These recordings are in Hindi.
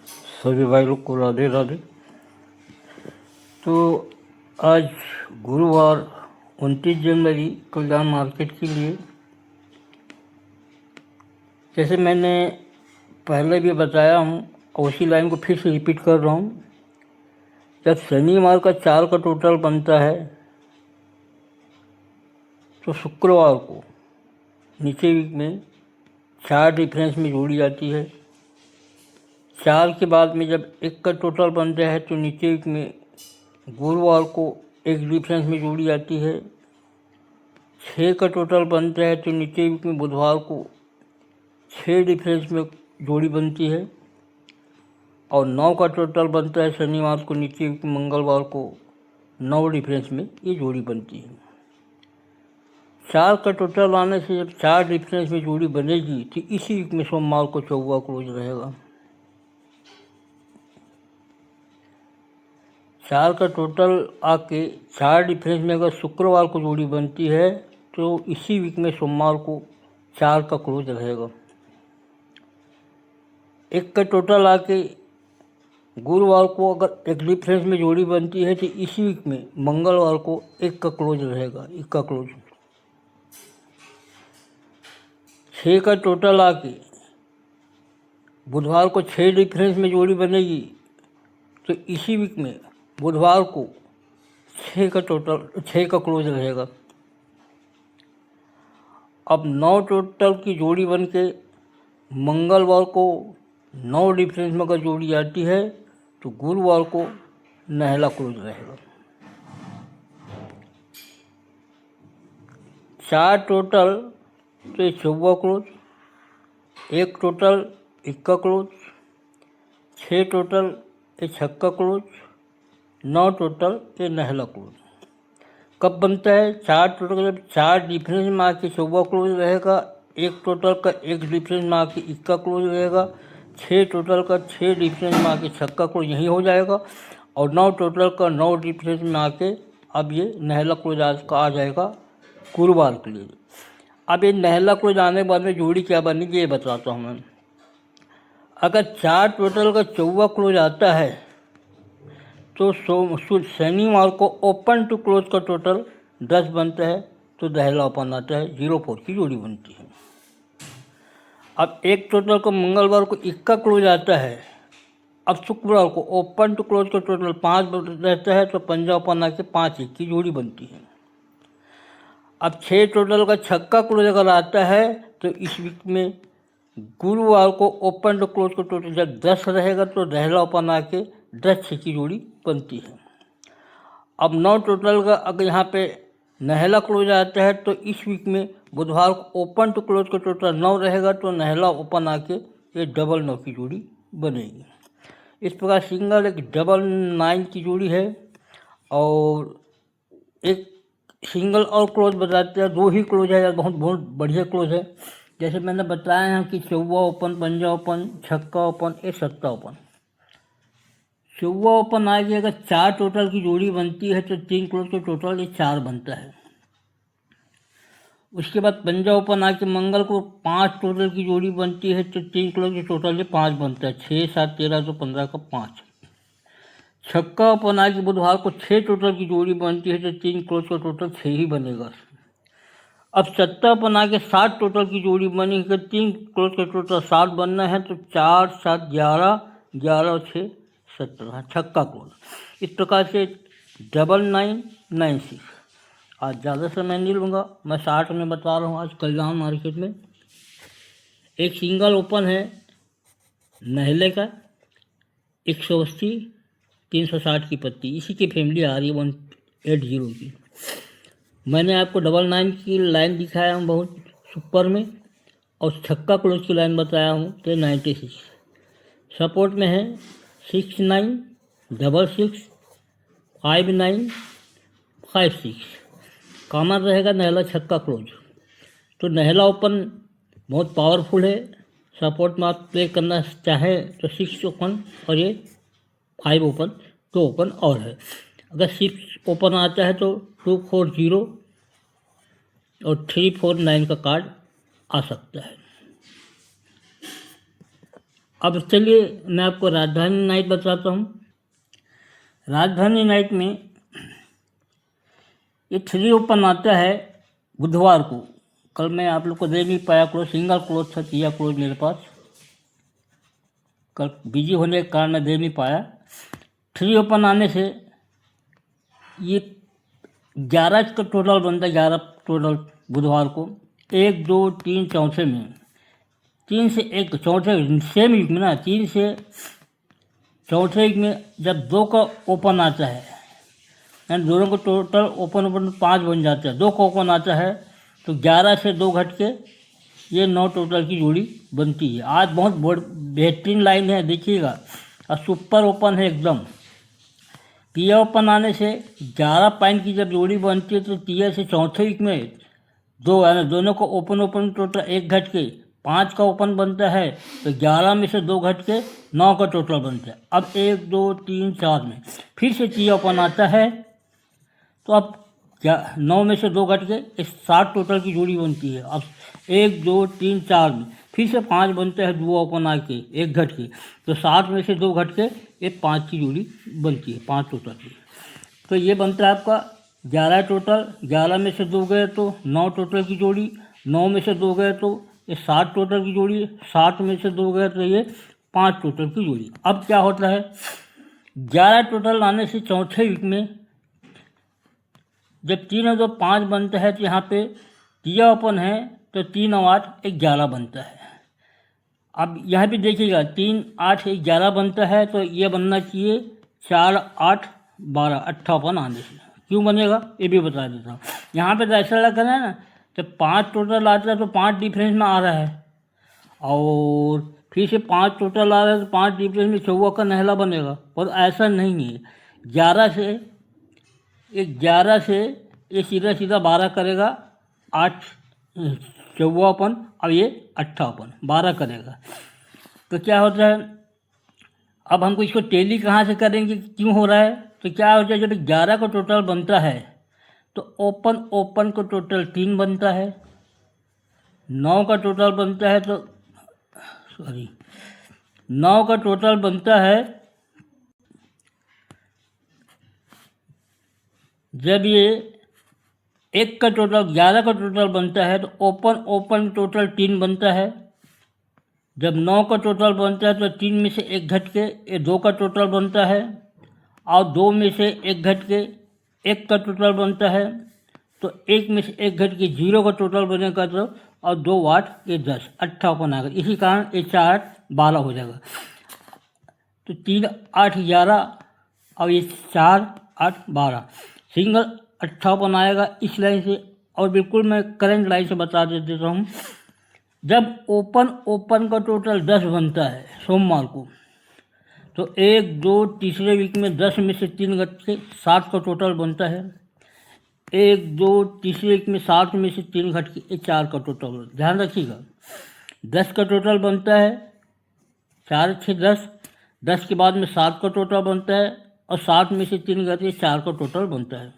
सभी भाई लोग को राधे राधे। तो आज गुरुवार 29 जनवरी कल्याण मार्केट के लिए, जैसे मैंने पहले भी बताया हूँ, उसी लाइन को फिर से रिपीट कर रहा हूँ। जब शनिवार का 4 का टोटल बनता है तो शुक्रवार को नीचे वीक में 4 डिफरेंस में जोड़ी जाती है। 4 के बाद में जब 1 का टोटल बनता है तो नीचे वीक में गुरुवार को 1 डिफरेंस में जोड़ी जाती है। 6 का टोटल बनता है तो नीचे वीक में बुधवार को 6 डिफरेंस में जोड़ी बनती है। और 9 का टोटल बनता है शनिवार को नीचे वीक में मंगलवार को 9 डिफरेंस में ये जोड़ी बनती है। 4 का टोटल आने से जब 4 डिफरेंस में जोड़ी बनेगी तो इसी वीक में सोमवार को चौवा क्लोज रहेगा। 4 का टोटल आके 4 डिफरेंस में अगर शुक्रवार को जोड़ी बनती है तो इसी वीक में सोमवार को 4 का क्लोज रहेगा। 1 का टोटल आके गुरुवार को अगर 1 डिफरेंस में जोड़ी बनती है तो इसी वीक में मंगलवार को 1 का क्लोज रहेगा, 1 का क्लोज। 6 का टोटल आके बुधवार को 6 डिफरेंस में जोड़ी बनेगी तो इसी वीक में बुधवार को 6 का क्लोज रहेगा। अब 9 टोटल की जोड़ी बन के मंगलवार को 9 डिफरेंस में अगर जोड़ी आती है तो गुरुवार को नहला क्लोज रहेगा। 4 टोटल तो ये चौवा क्लोज, 1 टोटल 1 का क्लोज, 6 टोटल ये छक्का क्लोज, 9 टोटल ये नहला क्लोज। कब बनता है? 4 टोटल जब 4 डिफरेंस में आके चौवा क्लोज रहेगा, 1 टोटल का 1 डिफरेंस में आके 1 का क्लोज रहेगा, 6 टोटल का 6 डिफरेंस में आके छक्का क्लोज यही हो जाएगा, और 9 टोटल का 9 डिफरेंस में आके अब ये नहला क्लोज आज का आ जाएगा गुरुवार के लिए। अब ये नहला क्लोज आने के बाद में जोड़ी क्या बनेगी ये बताता हूँ मैं। अगर 4 टोटल का चौवा क्लोज आता है तो शनिवार को ओपन टू क्लोज का टोटल 10 बनता है तो दहला ओपन आता है, 0-4 की जोड़ी बनती है। अब 1 टोटल को मंगलवार को 1 का क्लोज आता है, अब शुक्रवार को ओपन टू क्लोज का टोटल 5 रहता है तो पंजा ओपन आके 5-1 की जोड़ी बनती है। अब 6 टोटल का छक्का क्लोज अगर आता है तो इस वीक में गुरुवार को ओपन टू क्लोज का टोटल जब 10 रहेगा तो दहला ओपन आके 10-6 की जोड़ी बनती है। अब 9 टोटल का अगर यहाँ पे नहला क्लोज आता है तो इस वीक में बुधवार को ओपन टू क्लोज का टोटल 9 रहेगा तो नहला ओपन आके ये 9 की जोड़ी बनेगी। इस प्रकार सिंगल एक 9 की जोड़ी है, और एक सिंगल और क्लोज बताते हैं। 2 ही क्लोज है, बहुत बहुत बढ़िया क्लोज है। जैसे मैंने बताया है कि चौवा ओपन, पंजा ओपन, छक्का ओपन, ये सत्ता ओपन। चौवा ओपन आएगी अगर 4 टोटल की जोड़ी बनती है तो 3 क्लोज का टोटल ये 4 बनता है। उसके बाद पंजा ओपन आके मंगल को 5 टोटल की जोड़ी बनती है तो 3 क्लोज का टोटल ये 5 बनता है, 6, 7, 13 तो 15 का 5। छक्का ओपन आके बुधवार को 6 टोटल की जोड़ी बनती है तो 3 क्लोज का टोटल 6 ही बनेगा। अब सत्ता ओपन आके 7 टोटल की जोड़ी बनी है, 3 क्लोज का टोटल 7 बनना है तो 4, 7, 11, 11 और 6, 17 छक्का क्लोज। इस प्रकार से 9996। आज ज़्यादा समय नहीं लूँगा, मैं 60 में बता रहा हूँ। आज कल्याण मार्केट में एक सिंगल ओपन है नहले का 180, 360 की पत्ती, इसी की फैमिली आ रही है 180 की। मैंने आपको 99 की लाइन दिखाया हूँ बहुत सुपर में, और छक्का क्लोज की लाइन बताया हूँ तो 96। सपोर्ट में है 69, 66, 59, 56। कॉमन रहेगा नहला छक्का क्लोज। तो नहला ओपन बहुत पावरफुल है। सपोर्ट में आप प्ले करना चाहें तो 6 ओपन और ये 5 ओपन, 2 ओपन और है। अगर 6 ओपन आता है तो 240 और 349 का कार्ड आ सकता है। अब चलिए मैं आपको राजधानी नाइट बताता हूँ। राजधानी नाइट में ये 3 ओपन आता है बुधवार को। कल मैं आप लोग को दे नहीं पाया क्लोज, सिंगल क्लोज था, किया क्लोज मेरे पास, कल बिजी होने के कारण मैं दे नहीं पाया। 3 ओपन आने से ये 11 का टोटल बनता है, 11 टोटल बुधवार को। 1 2 3 चौथे में, 3 से 1 चौथे सेम वीक में ना, 3 से चौथे वीक में जब 2 का ओपन आता है, यानी दोनों को टोटल ओपन 5 बन जाता है। 2 का ओपन आता है तो 11 से 2 घट के ये 9 टोटल की जोड़ी बनती है। आज बहुत बेहतरीन लाइन है, देखिएगा, और सुपर ओपन है एकदम। तिया ओपन आने से 11 पॉइंट की जब जोड़ी बनती है तो तिया से चौथे वीक में 2, यानी दोनों को ओपन टोटल 1 घट के 5 का ओपन बनता है, तो 11 में से 2 घट के 9 का टोटल बनता है। अब 1 2 3 4 में फिर से तिया ओपन आता है, तो अब 9 में से 2 घट के 7 टोटल की जोड़ी बनती है। अब 1 2 3 4 में फिर से 5 बनते हैं, 2 ओपन आके 1 घट के, तो 7 में से 2 घट के ये 5 की जोड़ी बनती है, 5 टोटल की। तो ये बनता है आपका 11 टोटल। 11 में से 2 गए तो 9 टोटल की जोड़ी, 9 में से 2 गए तो ये 7 टोटल की जोड़ी, 7 में से 2 गए तो ये 5 टोटल की जोड़ी। अब क्या होता है, 11 टोटल आने से चौथे वीक में जब 3 और 2 5 बनता है, तो यहाँ पे तिया ओपन है तो 3 और 8 11 बनता है। अब यहाँ पे देखिएगा 3 8 11 बनता है, तो ये बनना चाहिए 4 8 12 58 आने से। क्यों बनेगा ये भी बता देता हूँ। यहाँ पे तो ऐसा लग रहा है ना, जब 5 टोटल आता है तो 5 डिफरेंस में आ रहा है, और फिर से 5 टोटल आ रहा है तो 5 डिफरेंस में 14 का नहला बनेगा, पर ऐसा नहीं है। 11 से ये सीधा सीधा 12 करेगा, 8 54, अब ये 58 12 करेगा। तो क्या होता है, अब हमको इसको टेली कहाँ से करेंगे, क्यों हो रहा है, तो क्या होता है, जब 11 का टोटल बनता है तो ओपन को टोटल 3 बनता है, 9 का टोटल बनता है तो 9 का टोटल बनता है, जब ये 1 का टोटल 11 का टोटल बनता है तो ओपन टोटल 3 बनता है। जब 9 का टोटल बनता है तो 3 में से 1 घट के ये 2 का टोटल बनता है, और 2 में से 1 घट के 1 का टोटल बनता है, तो 1 में से 1 घट के 0 का टोटल बनेगा, तो और 2 8 ये 10 58 आएगा। इसी कारण ये 4 12 हो जाएगा। तो 3 8 11 और ये 4 8 12 सिंगल 58 आएगा इस लाइन से। और बिल्कुल मैं करंट लाइन से बता देता हूँ, जब ओपन का टोटल 10 बनता है सोमवार को, तो 1 2 तीसरे वीक में 10 में से 3 घट के 7 का टोटल बनता है। 1 2 तीसरे वीक में 7 में से 3 घट के 4 का टोटल बनता है। ध्यान रखिएगा, 10 का टोटल बनता है, 4 6 10, 10 के बाद में 7 का टोटल बनता है, और 7 में से 3 घट के 4 का टोटल बनता है।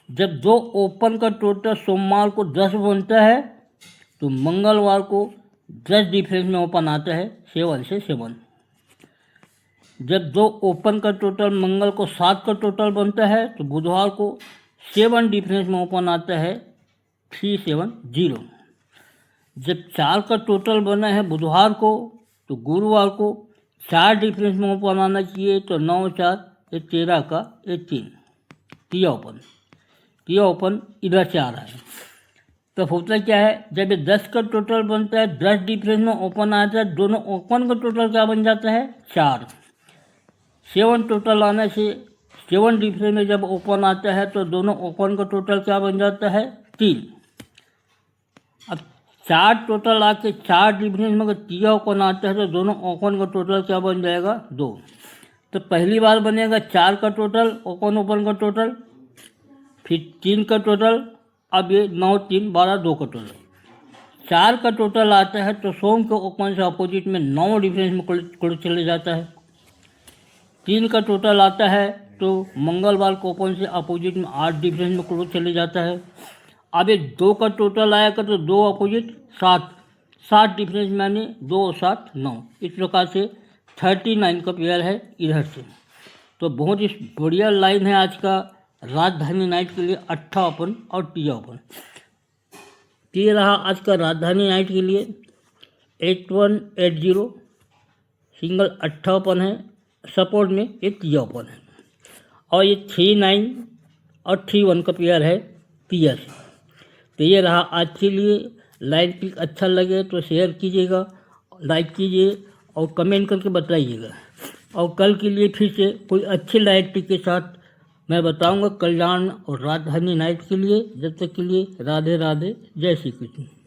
जब 2 ओपन का टोटल सोमवार को 10 बनता है, तो मंगलवार को 10 डिफरेंस में ओपन आता है, 7 से 7। जब 2 ओपन का टोटल मंगल को 7 का टोटल बनता है, तो बुधवार को 7 डिफरेंस में ओपन आता है, 3 7 0। जब 4 का टोटल बना है बुधवार को, तो गुरुवार को 4 डिफरेंस में ओपन आना चाहिए, तो 9 4 ये 13 का ये 3 तिया ओपन इधर से आ रहा है। तो होता क्या है, जब ये 10 का टोटल बनता है, 10 डिफरेंस में ओपन आता है, दोनों ओपन का टोटल क्या बन जाता है 4। 7 टोटल आने से 7 डिफरेंस में जब ओपन आता है, तो दोनों ओपन का टोटल क्या बन जाता है 3। अब 4 टोटल आके 4 डिफरेंस में अगर तिया ओपन आता है, तो दोनों ओपन का टोटल क्या बन जाएगा 2। तो पहली बार बनेगा 4 का टोटल ओपन का टोटल, फिर 3 का टोटल, अब ये 9 3 12 2 का टोटल। 4 का टोटल आता है तो सोम के ओपन से अपोजिट में 9 डिफरेंस में क्लोज चले जाता है। 3 का टोटल आता है तो मंगलवार को ओपन से अपोजिट में 8 डिफरेंस में क्लोज चले जाता है। अब ये 2 का टोटल आएगा तो 2 अपोजिट 7, 7 डिफरेंस माने 2 और 7 9। इस प्रकार से 39 का पेयर है इधर से। तो बहुत ही बढ़िया लाइन है आज का राजधानी नाइट के लिए, 8 ओपन और 3 ओपन। तो ये रहा आज का राजधानी नाइट के लिए 8180 सिंगल 8 ओपन है, सपोर्ट में एक 3 ओपन है, और ये 39 और 31 का पेयर है पीएस। तो ये रहा आज के लिए। लाइन पिक अच्छा लगे तो शेयर कीजिएगा, लाइक कीजिए और कमेंट करके बताइएगा। और कल के लिए फिर से कोई अच्छी लाइट पिक के साथ मैं बताऊंगा कल्याण और राजधानी नाइट के लिए। जब तक के लिए राधे राधे, जय श्री कृष्ण।